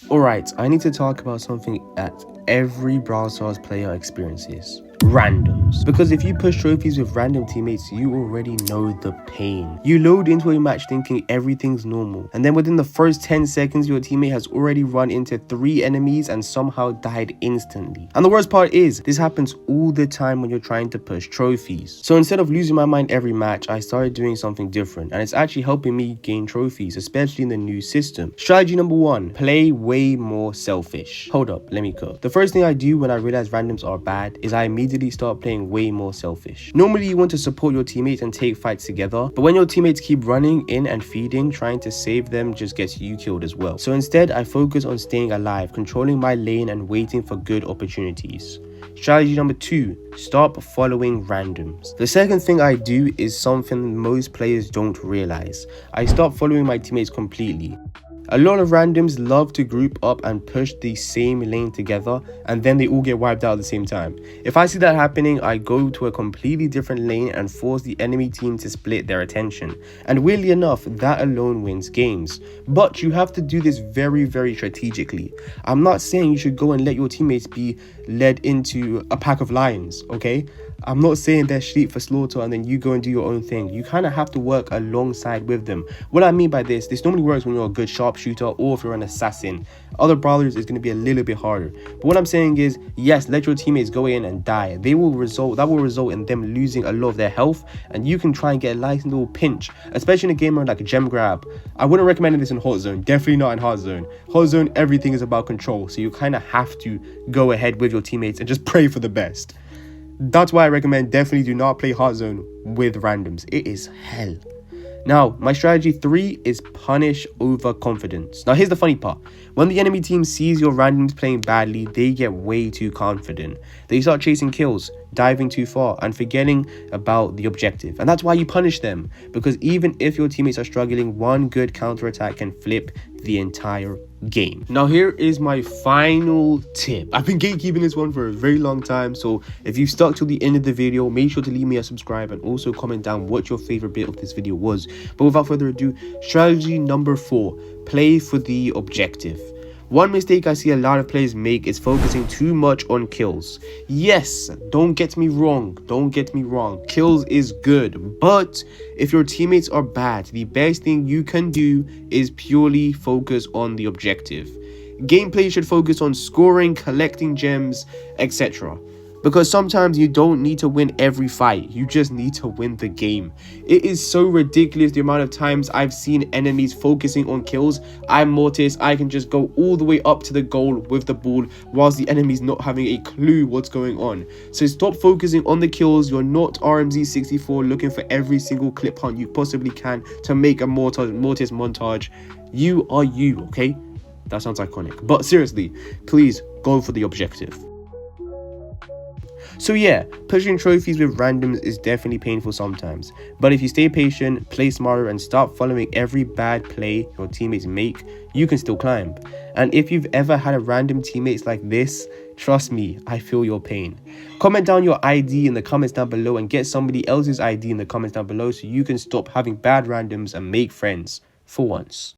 Alright, I need to talk about something that every Brawl Stars player experiences. Randoms. Because if you push trophies with random teammates, you already know the pain. You load into a match thinking everything's normal, and then within the first 10 seconds your teammate has already run into 3 enemies and somehow died instantly. And the worst part is, this happens all the time when you're trying to push trophies. So instead of losing my mind every match, I started doing something different, and it's actually helping me gain trophies, especially in the new system. Strategy number 1, play way more selfish. Hold up, let me go. The first thing I do when I realize randoms are bad is I immediately start playing way more selfish. Normally you want to support your teammates and take fights together, but when your teammates keep running in and feeding, trying to save them just gets you killed as well. So instead I focus on staying alive, controlling my lane and waiting for good opportunities. Strategy number 2, stop following randoms. The second thing I do is something most players don't realize. I stop following my teammates completely. A lot of randoms love to group up and push the same lane together, and then they all get wiped out at the same time. If I see that happening, I go to a completely different lane and force the enemy team to split their attention. And weirdly enough, that alone wins games. But you have to do this very strategically. I'm not saying you should go and let your teammates be led into a pack of lions, okay? I'm not saying they're sheep for slaughter and then you go and do your own thing. You kind of have to work alongside with them. What I mean by this normally works when you're a good sharpshooter or if you're an assassin. Other brawlers is going to be a little bit harder. But what I'm saying is, yes, let your teammates go in and die. That will result in them losing a lot of their health, and you can try and get a nice little pinch, especially in a game mode like a gem grab. I wouldn't recommend this in hot zone, definitely not in hot zone. Hot zone, everything is about control, so you kind of have to go ahead with your teammates and just pray for the best. That's why I recommend definitely do not play hot zone with randoms. It is hell. Now, my strategy 3 is punish overconfidence. Now, here's the funny part. When the enemy team sees your randoms playing badly, they get way too confident. They start chasing kills, diving too far, and forgetting about the objective. And that's why you punish them. Because even if your teammates are struggling, one good counterattack can flip the entire game. Now, here is my final tip. I've been gatekeeping this one for a very long time, so if you stuck till the end of the video, make sure to leave me a subscribe and also comment down what your favorite bit of this video was. But without further ado, strategy number 4, play for the objective. One mistake I see a lot of players make is focusing too much on kills. Yes, don't get me wrong, kills is good, but if your teammates are bad, the best thing you can do is purely focus on the objective. Gameplay should focus on scoring, collecting gems, etc. Because sometimes you don't need to win every fight, you just need to win the game. It is so ridiculous the amount of times I've seen enemies focusing on kills. I'm Mortis, I can just go all the way up to the goal with the ball whilst the enemy's not having a clue what's going on. So stop focusing on the kills. You're not RMZ64 looking for every single clip hunt you possibly can to make a Mortis montage. You are you, okay? That sounds iconic. But seriously, please go for the objective. So yeah, pushing trophies with randoms is definitely painful sometimes, but if you stay patient, play smarter, and stop following every bad play your teammates make, you can still climb. And if you've ever had a random teammates like this, trust me, I feel your pain. Comment down your ID in the comments down below and get somebody else's ID in the comments down below so you can stop having bad randoms and make friends for once.